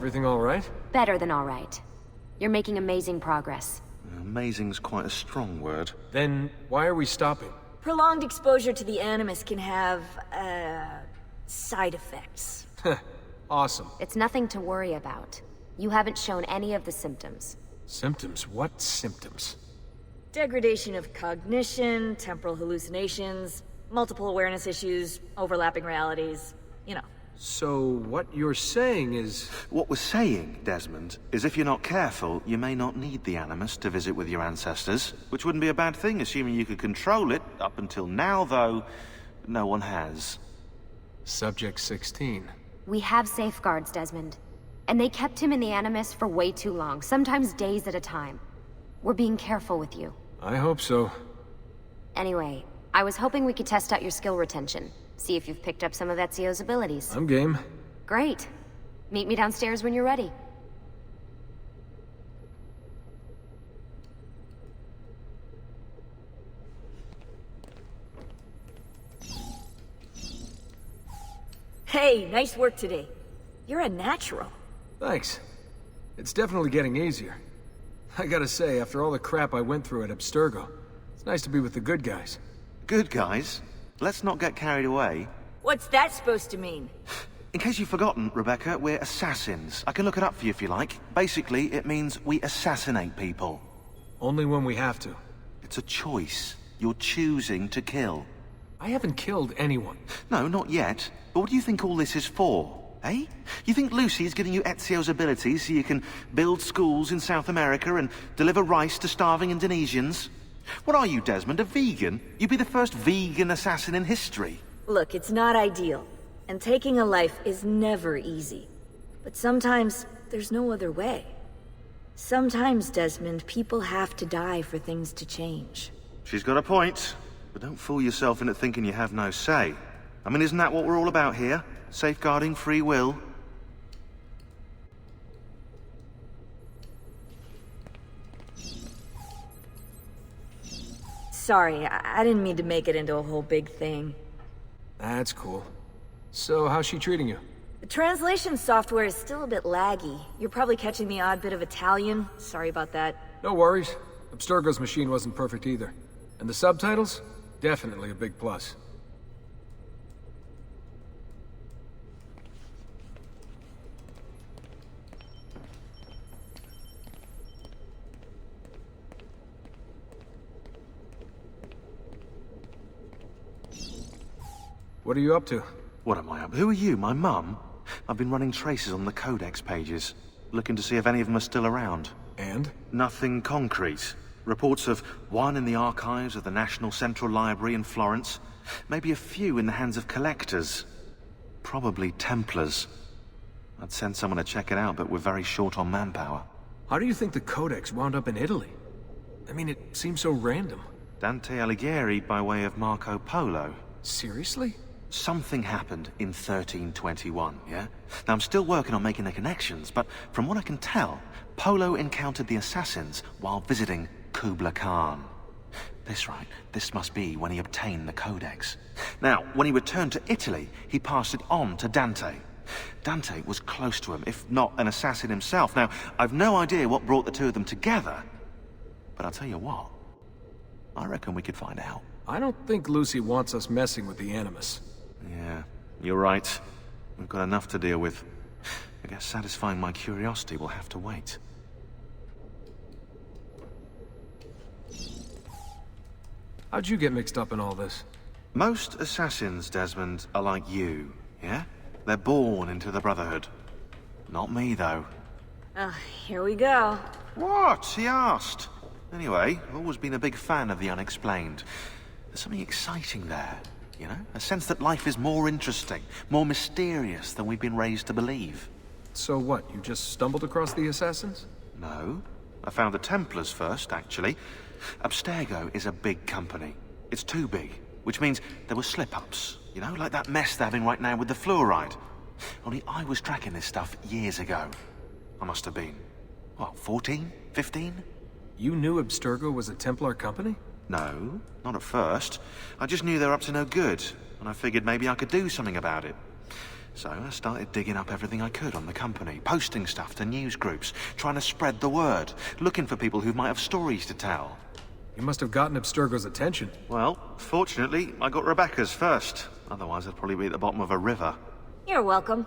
Everything all right? Better than all right. You're making amazing progress. Amazing's quite a strong word. Then why are we stopping? Prolonged exposure to the Animus can have, side effects. Awesome. It's nothing to worry about. You haven't shown any of the symptoms. Symptoms? What symptoms? Degradation of cognition, temporal hallucinations, multiple awareness issues, overlapping realities, you know. So what you're saying is... What we're saying, Desmond, is if you're not careful, you may not need the Animus to visit with your ancestors, which wouldn't be a bad thing, assuming you could control it. Up until now, though, no one has. Subject 16. We have safeguards, Desmond. And they kept him in the Animus for way too long, sometimes days at a time. We're being careful with you. I hope so. Anyway, I was hoping we could test out your skill retention. See if you've picked up some of Ezio's abilities. I'm game. Great. Meet me downstairs when you're ready. Hey, nice work today. You're a natural. Thanks. It's definitely getting easier. I gotta say, after all the crap I went through at Abstergo, it's nice to be with the good guys. Good guys? Let's not get carried away. What's that supposed to mean? In case you've forgotten, Rebecca, we're assassins. I can look it up for you if you like. Basically, it means we assassinate people. Only when we have to. It's a choice. You're choosing to kill. I haven't killed anyone. No, not yet. But what do you think all this is for? Eh? You think Lucy's giving you Ezio's abilities so you can build schools in South America and deliver rice to starving Indonesians? What are you, Desmond, a vegan? You'd be the first vegan assassin in history. Look, it's not ideal, and taking a life is never easy. But sometimes, there's no other way. Sometimes, Desmond, people have to die for things to change. She's got a point, but don't fool yourself into thinking you have no say. I mean, isn't that what we're all about here? Safeguarding free will? Sorry, I didn't mean to make it into a whole big thing. That's cool. So, how's she treating you? The translation software is still a bit laggy. You're probably catching the odd bit of Italian. Sorry about that. No worries. Abstergo's machine wasn't perfect either. And the subtitles? Definitely a big plus. What are you up to? What am I up? Who are you, my mum? I've been running traces on the Codex pages, looking to see if any of them are still around. And? Nothing concrete. Reports of one in the archives of the National Central Library in Florence. Maybe a few in the hands of collectors. Probably Templars. I'd send someone to check it out, but we're very short on manpower. How do you think the Codex wound up in Italy? I mean, it seems so random. Dante Alighieri by way of Marco Polo. Seriously? Something happened in 1321, yeah? Now, I'm still working on making the connections, but from what I can tell, Polo encountered the assassins while visiting Kubla Khan. This must be when he obtained the Codex. Now, when he returned to Italy, he passed it on to Dante. Dante was close to him, if not an assassin himself. Now, I've no idea what brought the two of them together, but I'll tell you what, I reckon we could find out. I don't think Lucy wants us messing with the Animus. Yeah, you're right. We've got enough to deal with. I guess satisfying my curiosity will have to wait. How'd you get mixed up in all this? Most assassins, Desmond, are like you, yeah? They're born into the Brotherhood. Not me, though. Here we go. What? He asked. Anyway, I've always been a big fan of the unexplained. There's something exciting there, you know? A sense that life is more interesting, more mysterious than we've been raised to believe. So what, you just stumbled across the assassins? No. I found the Templars first, actually. Abstergo is a big company. It's too big, which means there were slip-ups, you know, like that mess they're having right now with the fluoride. Only I was tracking this stuff years ago. I must have been, what, 14? 15? You knew Abstergo was a Templar company? No, not at first. I just knew they were up to no good, and I figured maybe I could do something about it. So I started digging up everything I could on the company, posting stuff to news groups, trying to spread the word, looking for people who might have stories to tell. You must have gotten Abstergo's attention. Well, fortunately, I got Rebecca's first. Otherwise, I'd probably be at the bottom of a river. You're welcome.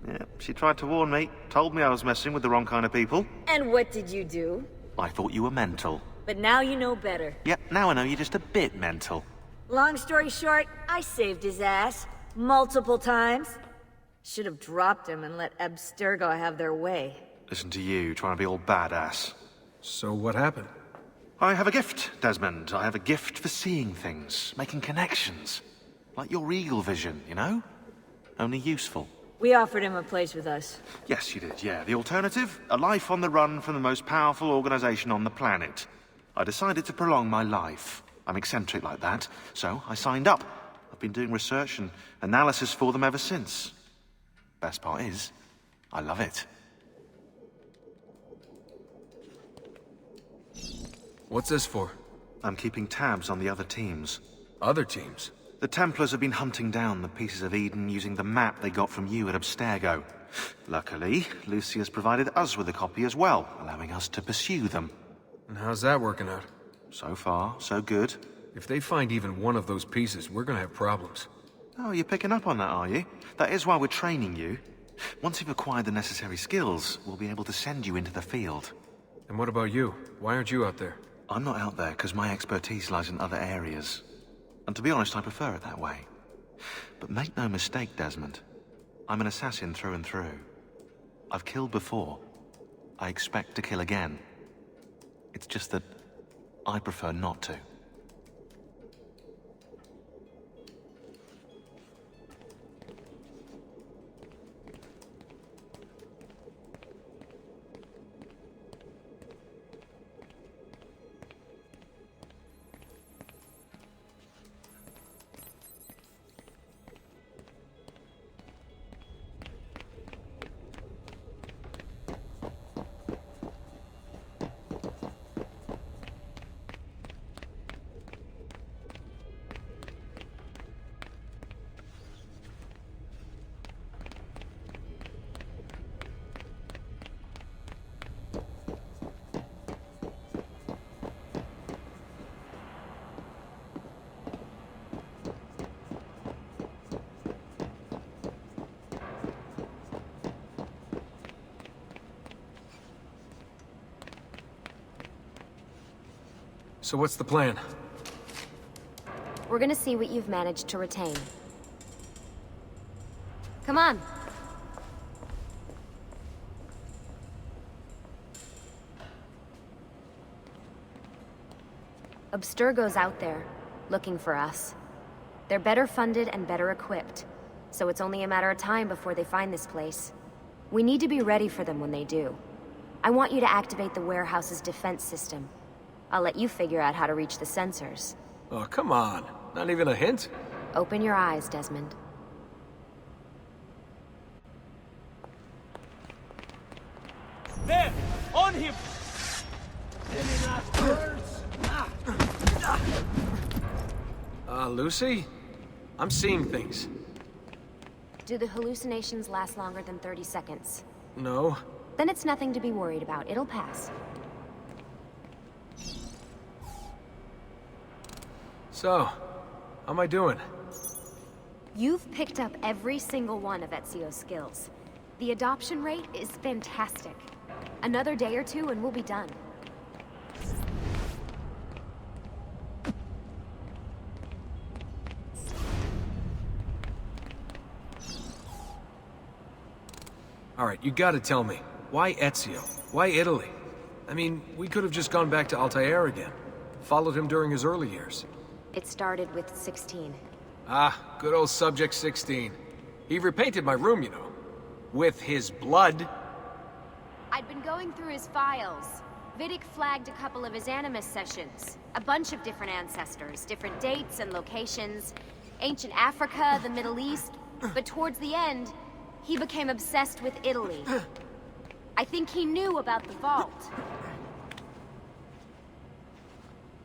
Yeah, she tried to warn me, told me I was messing with the wrong kind of people. And what did you do? I thought you were mental. But now you know better. Yep, now I know you're just a bit mental. Long story short, I saved his ass. Multiple times. Should have dropped him and let Abstergo have their way. Listen to you, trying to be all badass. So what happened? I have a gift, Desmond. I have a gift for seeing things, making connections. Like your eagle vision, you know? Only useful. We offered him a place with us. Yes, you did, yeah. The alternative? A life on the run from the most powerful organization on the planet. I decided to prolong my life. I'm eccentric like that, so I signed up. I've been doing research and analysis for them ever since. Best part is, I love it. What's this for? I'm keeping tabs on the other teams. Other teams? The Templars have been hunting down the pieces of Eden using the map they got from you at Abstergo. Luckily, Lucy has provided us with a copy as well, allowing us to pursue them. And how's that working out? So far, so good. If they find even one of those pieces, we're gonna have problems. Oh, you're picking up on that, are you? That is why we're training you. Once you've acquired the necessary skills, we'll be able to send you into the field. And what about you? Why aren't you out there? I'm not out there because my expertise lies in other areas. And to be honest, I prefer it that way. But make no mistake, Desmond. I'm an assassin through and through. I've killed before. I expect to kill again. It's just that I prefer not to. So what's the plan? We're gonna see what you've managed to retain. Come on. Abstergo's out there, looking for us. They're better funded and better equipped, so it's only a matter of time before they find this place. We need to be ready for them when they do. I want you to activate the warehouse's defense system. I'll let you figure out how to reach the sensors. Oh, come on. Not even a hint? Open your eyes, Desmond. There! On him! Any last words? Lucy? I'm seeing things. Do the hallucinations last longer than 30 seconds? No. Then it's nothing to be worried about. It'll pass. So, how am I doing? You've picked up every single one of Ezio's skills. The adoption rate is fantastic. Another day or two and we'll be done. Alright, you gotta tell me. Why Ezio? Why Italy? I mean, we could have just gone back to Altair again. Followed him during his early years. It started with 16. Ah, good old Subject 16. He repainted my room, you know. With his blood. I'd been going through his files. Vidic flagged a couple of his Animus sessions. A bunch of different ancestors, different dates and locations. Ancient Africa, the Middle East. But towards the end, he became obsessed with Italy. I think he knew about the vault.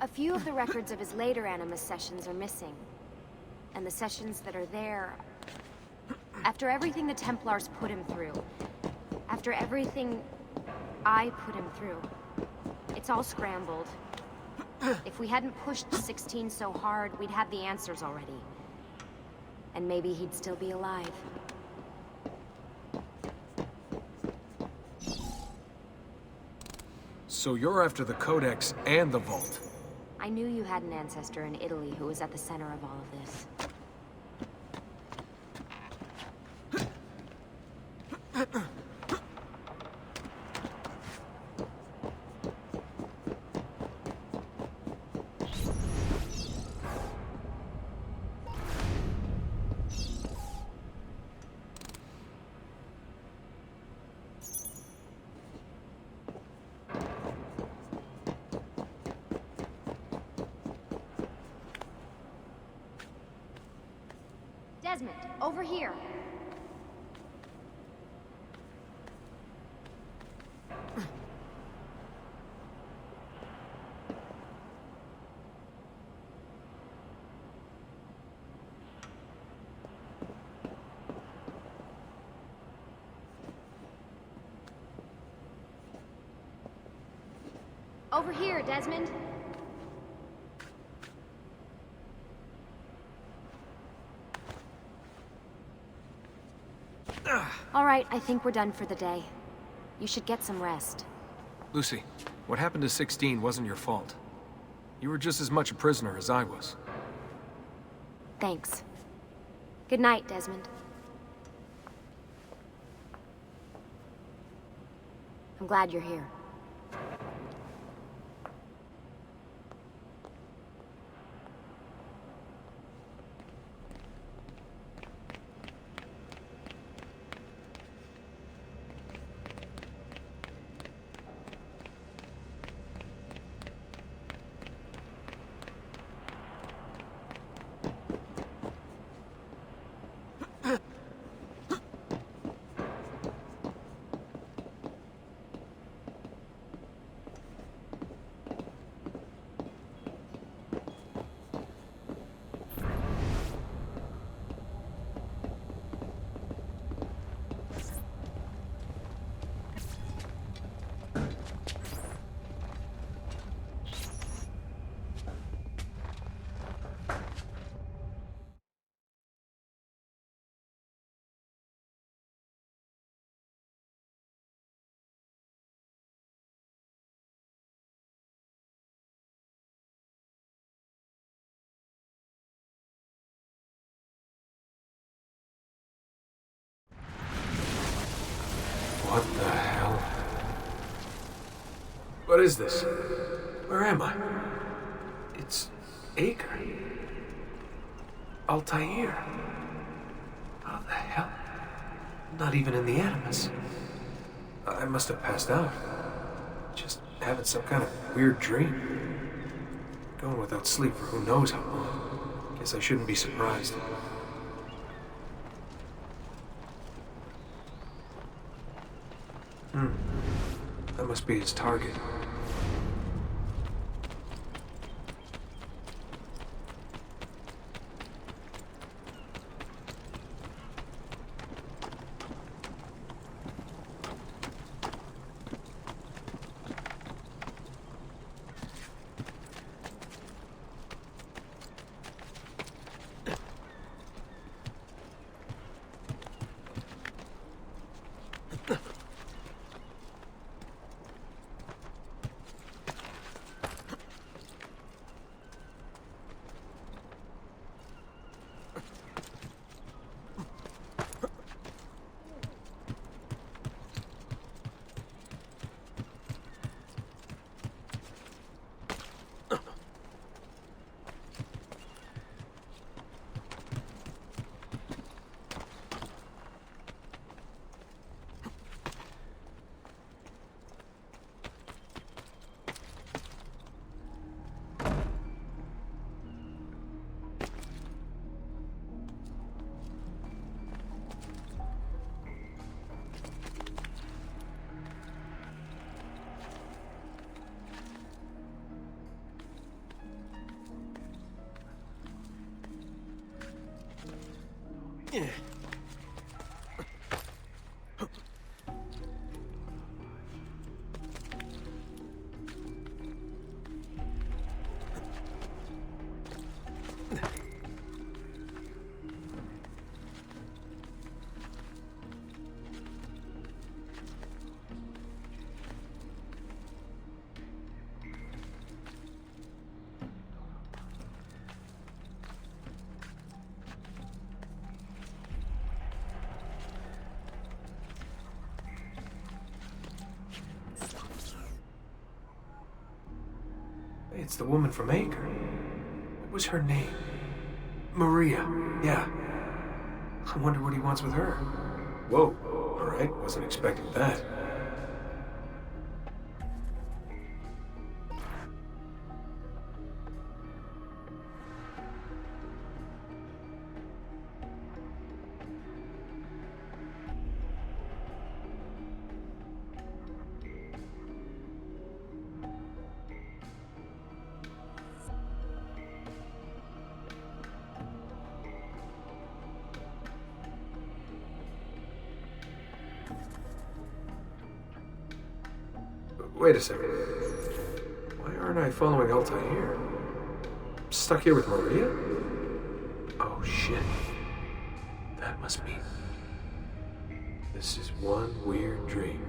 A few of the records of his later Animus sessions are missing. And the sessions that are there After everything the Templars put him through, after everything I put him through, it's all scrambled. If we hadn't pushed 16 so hard, we'd have the answers already. And maybe he'd still be alive. So you're after the Codex and the Vault. I knew you had an ancestor in Italy who was at the center of all of this. Desmond, over here. Over here, Desmond. All right, I think we're done for the day. You should get some rest. Lucy, what happened to 16 wasn't your fault. You were just as much a prisoner as I was. Thanks. Good night, Desmond. I'm glad you're here. What the hell? What is this? Where am I? It's Acre. Altair. How the hell? Not even in the Animus. I must have passed out. Just having some kind of weird dream. Going without sleep for who knows how long. Guess I shouldn't be surprised. That must be his target. it's the woman from Acre. What was her name? Maria, yeah. I wonder what he wants with her. Whoa, alright, wasn't expecting that. Wait a second. Why aren't I following Altair? I'm stuck here with Maria? Oh shit. That must mean this is one weird dream.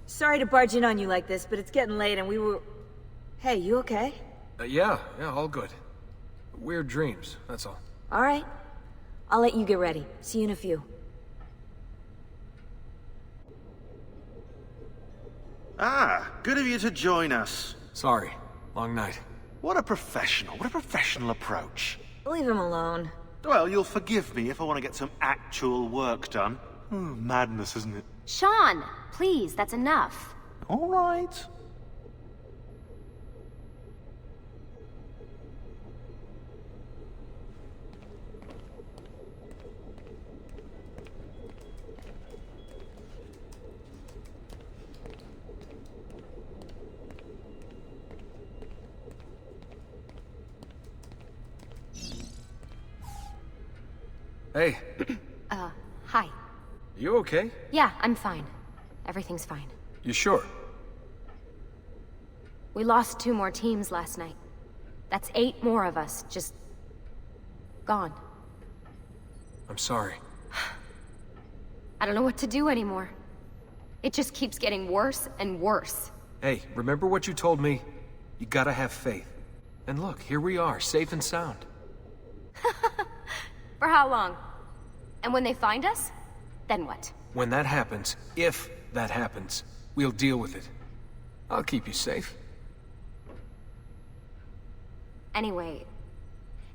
Sorry to barge in on you like this, but it's getting late and we were... Hey, you okay? Yeah, all good. Weird dreams, that's all. Alright. I'll let you get ready. See you in a few. Ah, good of you to join us. Sorry, long night. What a professional approach. Leave him alone. Well, you'll forgive me if I want to get some actual work done. Madness, isn't it? Sean, please, that's enough. All right. Hey. Hi. You okay? Yeah, I'm fine. Everything's fine. You sure? We lost 2 more teams last night. That's 8 more of us, just... gone. I'm sorry. I don't know what to do anymore. It just keeps getting worse and worse. Hey, remember what you told me? You gotta have faith. And look, here we are, safe and sound. For how long? And when they find us, then what? When that happens, if that happens, we'll deal with it. I'll keep you safe. Anyway,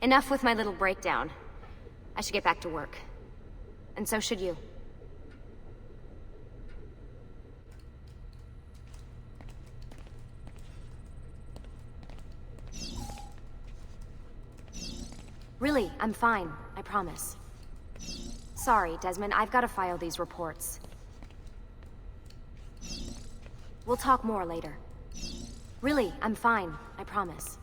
enough with my little breakdown. I should get back to work. And so should you. Really, I'm fine. I promise. Sorry, Desmond, I've got to file these reports. We'll talk more later. Really, I'm fine. I promise.